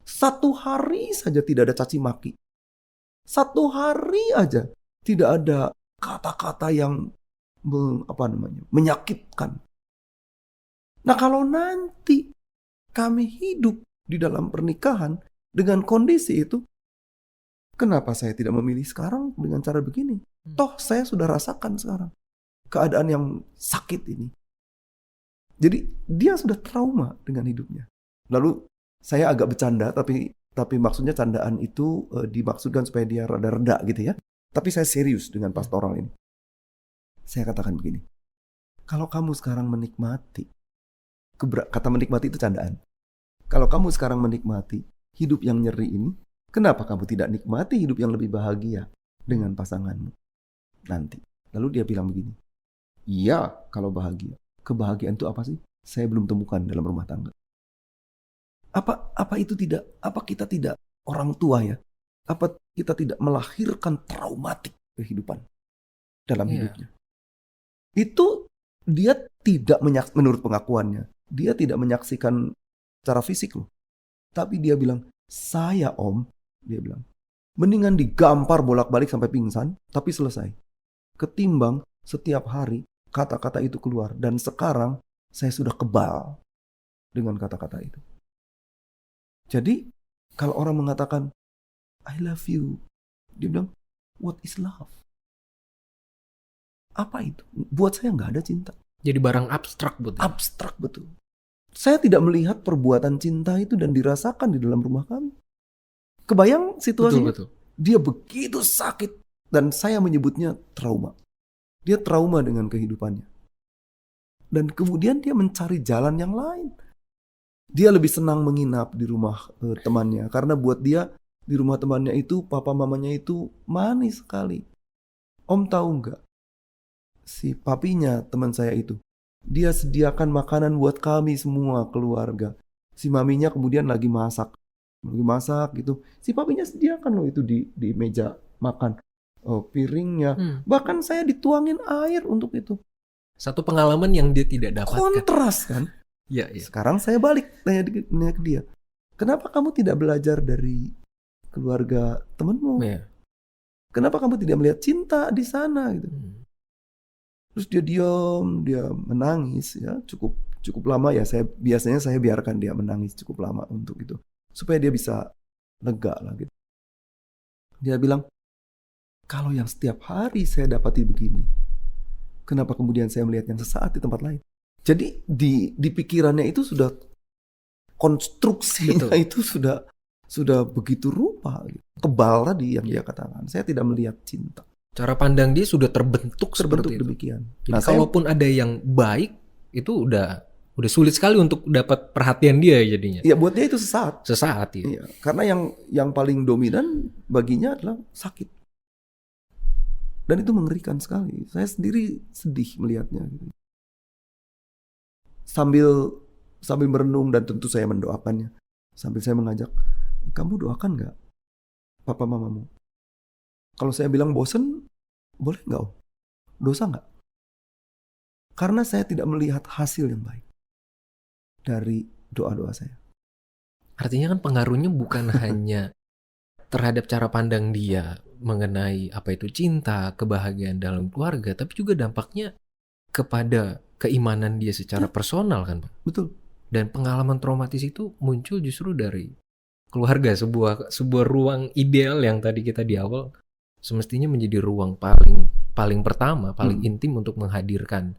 Speaker 2: Satu hari saja tidak ada caci maki. Satu hari aja tidak ada kata-kata yang menyakitkan. Nah, kalau nanti kami hidup di dalam pernikahan dengan kondisi itu, kenapa saya tidak memilih sekarang dengan cara begini? Toh saya sudah rasakan sekarang keadaan yang sakit ini. Jadi dia sudah trauma dengan hidupnya. Lalu saya agak bercanda, tapi maksudnya candaan itu dimaksudkan supaya dia rada-reda gitu ya. Tapi saya serius dengan pastoral ini. Saya katakan begini, kalau kamu sekarang menikmati, kata menikmati itu candaan. Kalau kamu sekarang menikmati hidup yang nyeri ini, kenapa kamu tidak nikmati hidup yang lebih bahagia dengan pasanganmu nanti? Lalu dia bilang begini, iya kalau bahagia. Kebahagiaan itu apa sih? Saya belum temukan dalam rumah tangga. Apa itu tidak? Apa kita tidak orang tua ya? Apa kita tidak melahirkan traumatik kehidupan dalam hidupnya? Itu dia tidak menurut pengakuannya, dia tidak menyaksikan secara fisik loh. Tapi dia bilang, saya Om, dia bilang, mendingan digampar bolak-balik sampai pingsan, tapi selesai. Ketimbang setiap hari kata-kata itu keluar. Dan sekarang saya sudah kebal dengan kata-kata itu. Jadi kalau orang mengatakan I love you, dia bilang what is love? Apa itu? Buat saya nggak ada cinta.
Speaker 1: Jadi barang abstrak betul.
Speaker 2: Abstrak betul. Saya tidak melihat perbuatan cinta itu dan dirasakan di dalam rumah kami. Kebayang situasinya?
Speaker 1: Betul.
Speaker 2: Dia begitu sakit dan saya menyebutnya trauma. Dia trauma dengan kehidupannya. Dan kemudian dia mencari jalan yang lain. Dia lebih senang menginap di rumah temannya. Karena buat dia di rumah temannya itu papa mamanya itu manis sekali. Om tahu nggak? si papinya teman saya itu, dia sediakan makanan buat kami semua keluarga. Si maminya kemudian lagi masak gitu. Si papinya sediakan loh itu di meja makan. Oh, piringnya. Bahkan saya dituangin air untuk itu.
Speaker 1: Satu pengalaman yang dia tidak dapatkan.
Speaker 2: Kontras kan?
Speaker 1: Iya.
Speaker 2: Sekarang saya balik tanya ke dia. Kenapa kamu tidak belajar dari keluarga temanmu?
Speaker 1: Iya.
Speaker 2: Kenapa kamu tidak melihat cinta di sana gitu? Terus dia diam, dia menangis ya, cukup lama ya. Biasanya saya biarkan dia menangis cukup lama untuk itu, supaya dia bisa lega lah gitu. Dia bilang, kalau yang setiap hari saya dapati begini, kenapa kemudian saya melihat yang sesaat di tempat lain? Jadi di pikirannya itu sudah konstruksinya itu sudah begitu rupa, gitu. Kebal tadi yang dia katakan. Saya tidak melihat cinta.
Speaker 1: Cara pandang dia sudah terbentuk seperti itu.
Speaker 2: Demikian.
Speaker 1: Jadi kalaupun ada yang baik, itu udah sulit sekali untuk dapat perhatian dia jadinya.
Speaker 2: Iya, buat dia itu sesaat.
Speaker 1: Sesaat ya.
Speaker 2: Iya, karena yang paling dominan baginya adalah sakit. Dan itu mengerikan sekali. Saya sendiri sedih melihatnya. Sambil merenung dan tentu saya mendoakannya. Sambil saya mengajak, kamu doakan nggak papa mamamu? Kalau saya bilang bosen, boleh nggak? Dosa nggak? Karena saya tidak melihat hasil yang baik dari doa-doa saya.
Speaker 1: Artinya kan pengaruhnya bukan hanya terhadap cara pandang dia mengenai apa itu cinta, kebahagiaan dalam keluarga, tapi juga dampaknya kepada keimanan dia secara personal kan Pak?
Speaker 2: Betul.
Speaker 1: Dan pengalaman traumatis itu muncul justru dari keluarga, sebuah ruang ideal yang tadi kita di awal semestinya menjadi ruang paling pertama, paling intim untuk menghadirkan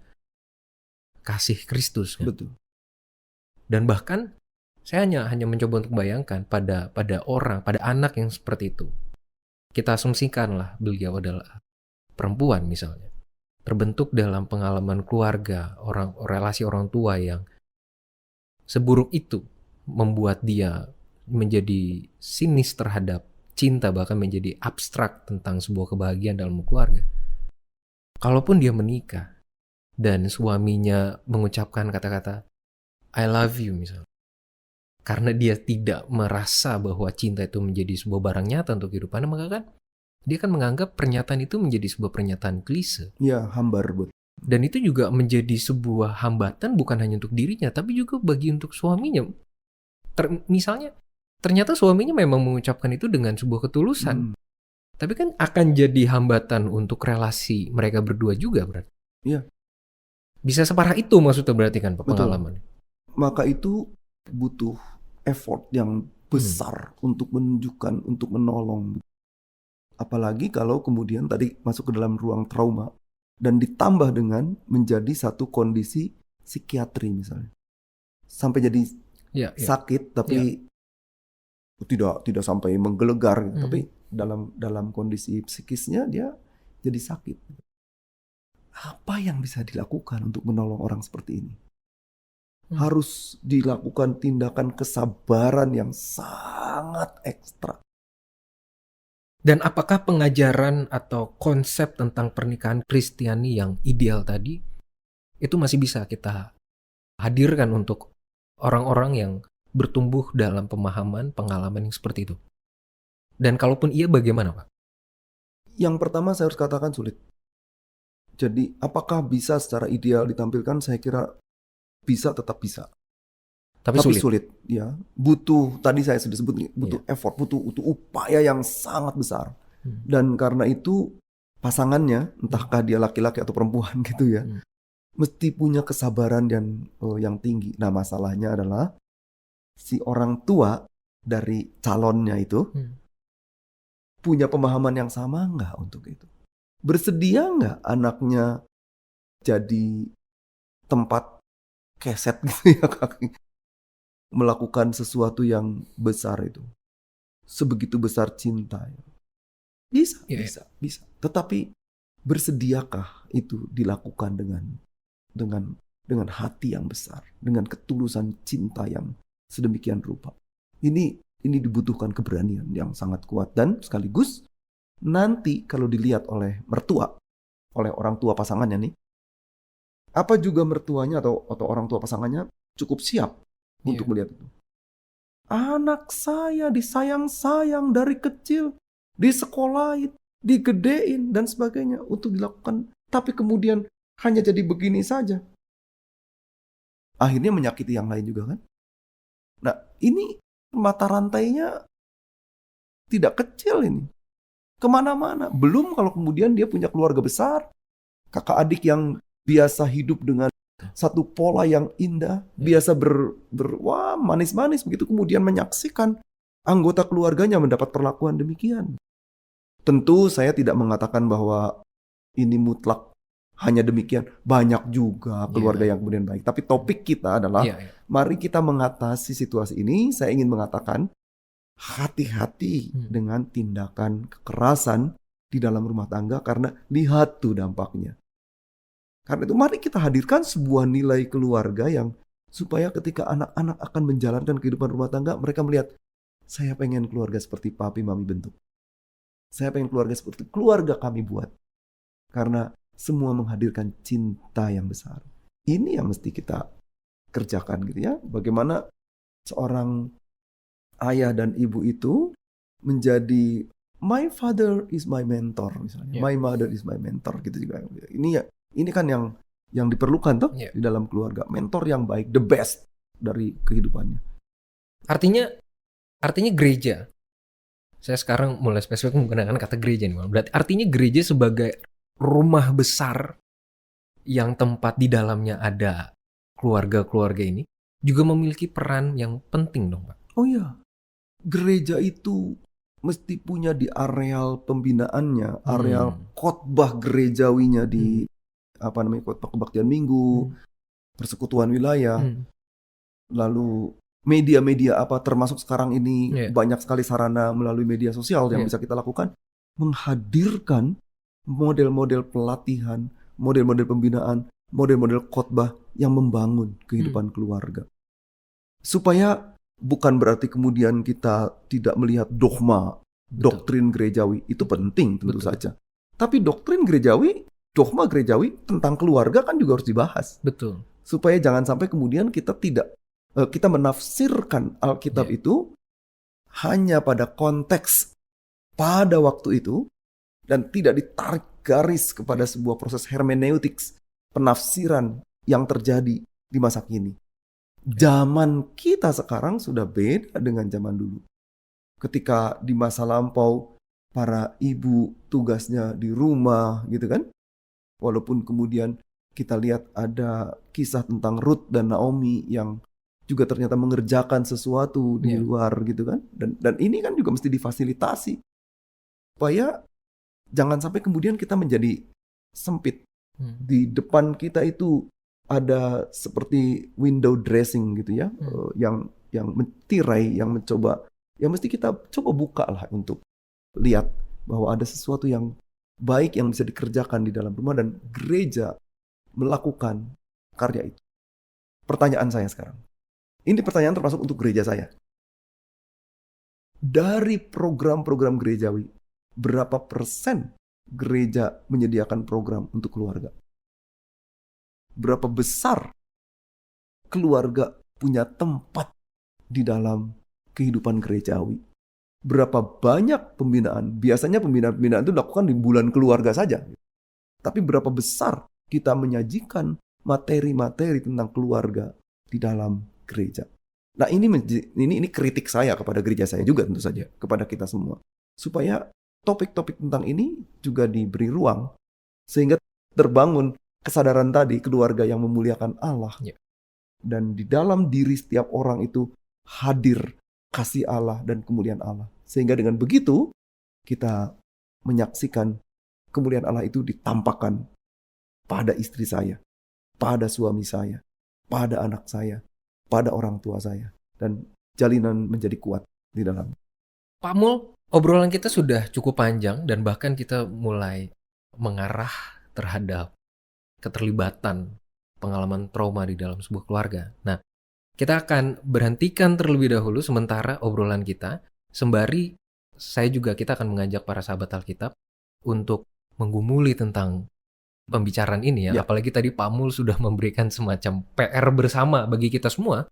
Speaker 1: kasih Kristus kan?
Speaker 2: Betul.
Speaker 1: Dan bahkan saya hanya mencoba untuk bayangkan pada anak yang seperti itu. Kita asumsikanlah beliau adalah perempuan misalnya, terbentuk dalam pengalaman keluarga, relasi orang tua yang seburuk itu membuat dia menjadi sinis terhadap cinta, bahkan menjadi abstrak tentang sebuah kebahagiaan dalam keluarga. Kalaupun dia menikah dan suaminya mengucapkan kata-kata I love you misalnya, karena dia tidak merasa bahwa cinta itu menjadi sebuah barang nyata untuk kehidupannya, maka kan dia kan menganggap pernyataan itu menjadi sebuah pernyataan klise.
Speaker 2: Ya, hambar buat.
Speaker 1: Dan itu juga menjadi sebuah hambatan bukan hanya untuk dirinya, tapi juga bagi untuk suaminya. Misalnya, ternyata suaminya memang mengucapkan itu dengan sebuah ketulusan. Tapi kan akan jadi hambatan untuk relasi mereka berdua juga berarti.
Speaker 2: Iya.
Speaker 1: Bisa separah itu maksudnya berarti kan Pak, pengalaman.
Speaker 2: Maka itu butuh effort yang besar untuk menunjukkan, untuk menolong. Apalagi kalau kemudian tadi masuk ke dalam ruang trauma. Dan ditambah dengan menjadi satu kondisi psikiatri misalnya. Sampai jadi sakit tapi tidak sampai menggelegar gitu. Tapi dalam kondisi psikisnya dia jadi sakit. Apa yang bisa dilakukan untuk menolong orang seperti ini? Harus dilakukan tindakan kesabaran yang sangat ekstra.
Speaker 1: Dan apakah pengajaran atau konsep tentang pernikahan Kristiani yang ideal tadi itu masih bisa kita hadirkan untuk orang-orang yang bertumbuh dalam pemahaman, pengalaman yang seperti itu? Dan kalaupun iya, bagaimana Pak?
Speaker 2: Yang pertama saya harus katakan sulit. Jadi apakah bisa secara ideal ditampilkan? Saya kira bisa, tetap bisa. Tapi sulit ya. Butuh, tadi saya sudah sebut, butuh effort, butuh upaya yang sangat besar. Dan karena itu pasangannya, entahkah dia laki-laki atau perempuan gitu ya, mesti punya kesabaran dan yang tinggi. Nah, masalahnya adalah si orang tua dari calonnya itu punya pemahaman yang sama nggak untuk itu? Bersedia nggak anaknya jadi tempat keset gitu ya, kaki? Melakukan sesuatu yang besar itu, sebegitu besar cinta. Bisa. Tetapi bersediakah itu dilakukan dengan hati yang besar, dengan ketulusan cinta yang sedemikian rupa? Ini dibutuhkan keberanian yang sangat kuat, dan sekaligus nanti kalau dilihat oleh mertua oleh orang tua pasangannya nih, apa juga mertuanya atau orang tua pasangannya cukup siap
Speaker 1: Iya.
Speaker 2: untuk melihat itu? Anak saya disayang-sayang dari kecil, disekolahin, digedein dan sebagainya untuk dilakukan, tapi kemudian hanya jadi begini saja. Akhirnya menyakiti yang lain juga kan? Nah, ini mata rantainya tidak kecil ini. Kemana-mana. Belum kalau kemudian dia punya keluarga besar, kakak adik yang biasa hidup dengan satu pola yang indah, biasa wah manis-manis begitu, kemudian menyaksikan anggota keluarganya mendapat perlakuan demikian. Tentu saya tidak mengatakan bahwa ini mutlak hanya demikian, banyak juga keluarga yang kemudian baik. Tapi topik kita adalah mari kita mengatasi situasi ini. Saya ingin mengatakan hati-hati dengan tindakan kekerasan di dalam rumah tangga, karena lihat tuh dampaknya. Karena itu mari kita hadirkan sebuah nilai keluarga yang supaya ketika anak-anak akan menjalankan kehidupan rumah tangga, mereka melihat, saya pengen keluarga seperti papi mami bentuk. Saya pengen keluarga seperti keluarga kami buat. Karena semua menghadirkan cinta yang besar. Ini yang mesti kita kerjakan gitu ya. Bagaimana seorang ayah dan ibu itu menjadi my father is my mentor misalnya. My mother is my mentor gitu juga. Ini kan yang diperlukan tuh di dalam keluarga. Mentor yang baik, the best dari kehidupannya.
Speaker 1: Artinya gereja. Saya sekarang mulai spesifik menggunakan kata gereja nih. Berarti artinya gereja sebagai rumah besar yang tempat di dalamnya ada keluarga-keluarga ini juga memiliki peran yang penting dong, Pak.
Speaker 2: Oh iya. Gereja itu mesti punya di areal pembinaannya, areal khotbah gerejawinya di khotbah kebaktian minggu, persekutuan wilayah, lalu media-media termasuk sekarang ini banyak sekali sarana melalui media sosial yang bisa kita lakukan, menghadirkan model-model pelatihan, model-model pembinaan, model-model khotbah yang membangun kehidupan keluarga. Supaya bukan berarti kemudian kita tidak melihat dogma, doktrin gerejawi. Itu penting tentu saja. Tapi doktrin gerejawi, dogma gerejawi tentang keluarga kan juga harus dibahas.
Speaker 1: Betul.
Speaker 2: Supaya jangan sampai kemudian kita menafsirkan Alkitab itu hanya pada konteks pada waktu itu dan tidak ditarik garis kepada sebuah proses hermeneutiks, penafsiran yang terjadi di masa kini. Zaman kita sekarang sudah beda dengan zaman dulu. Ketika di masa lampau para ibu tugasnya di rumah gitu kan. Walaupun kemudian kita lihat ada kisah tentang Ruth dan Naomi yang juga ternyata mengerjakan sesuatu di luar gitu kan. Dan ini kan juga mesti difasilitasi. Supaya jangan sampai kemudian kita menjadi sempit. Di depan kita itu ada seperti window dressing gitu ya, yang mentirai, yang mencoba, yang mesti kita coba buka lah untuk lihat bahwa ada sesuatu yang baik yang bisa dikerjakan di dalam rumah dan gereja melakukan karya itu. Pertanyaan saya sekarang, ini pertanyaan termasuk untuk gereja saya. Dari program-program gerejawi, berapa persen gereja menyediakan program untuk keluarga? Berapa besar keluarga punya tempat di dalam kehidupan gerejawi? Berapa banyak pembinaan? Biasanya pembinaan itu dilakukan di bulan keluarga saja. Tapi berapa besar kita menyajikan materi-materi tentang keluarga di dalam gereja? Nah, ini kritik saya kepada gereja saya juga tentu saja, kepada kita semua. Supaya topik-topik tentang ini juga diberi ruang sehingga terbangun kesadaran tadi, keluarga yang memuliakan Allah. Dan di dalam diri setiap orang itu hadir kasih Allah dan kemuliaan Allah. Sehingga dengan begitu, kita menyaksikan kemuliaan Allah itu ditampakkan pada istri saya, pada suami saya, pada anak saya, pada orang tua saya. Dan jalinan menjadi kuat di dalam.
Speaker 1: Pak Mul, obrolan kita sudah cukup panjang dan bahkan kita mulai mengarah terhadap keterlibatan pengalaman trauma di dalam sebuah keluarga. Nah, kita akan berhentikan terlebih dahulu sementara obrolan kita, sembari kita akan mengajak para sahabat Alkitab untuk menggumuli tentang pembicaraan ini ya,
Speaker 2: Ya.
Speaker 1: apalagi tadi Pak Mul sudah memberikan semacam PR bersama bagi kita semua,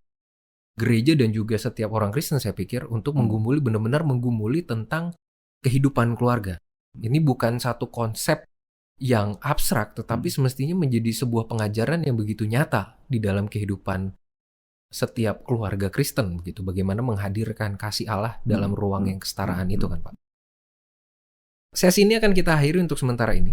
Speaker 1: gereja dan juga setiap orang Kristen saya pikir untuk menggumuli, benar-benar menggumuli tentang kehidupan keluarga. Ini bukan satu konsep yang abstrak, tetapi semestinya menjadi sebuah pengajaran yang begitu nyata di dalam kehidupan setiap keluarga Kristen, begitu. Bagaimana menghadirkan kasih Allah dalam ruang yang kesetaraan itu kan, Pak. Sesi ini akan kita akhiri untuk sementara ini.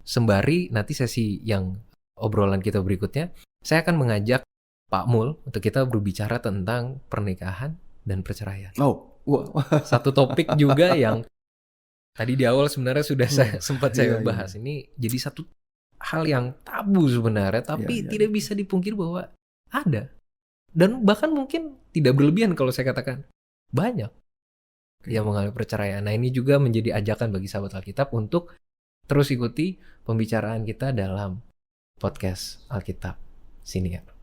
Speaker 1: Sembari nanti sesi yang obrolan kita berikutnya, saya akan mengajak Pak Mul untuk kita berbicara tentang pernikahan dan perceraian.
Speaker 2: Oh, wah.
Speaker 1: Satu topik juga yang tadi di awal sebenarnya sudah sempat saya
Speaker 2: Iya,
Speaker 1: bahas. Ini jadi satu hal yang tabu sebenarnya, tapi
Speaker 2: Iya.
Speaker 1: tidak bisa dipungkir bahwa ada. Dan bahkan mungkin tidak berlebihan kalau saya katakan. Banyak yang mengalami perceraian. Nah, ini juga menjadi ajakan bagi sahabat Alkitab untuk terus ikuti pembicaraan kita dalam podcast Alkitab Siniar.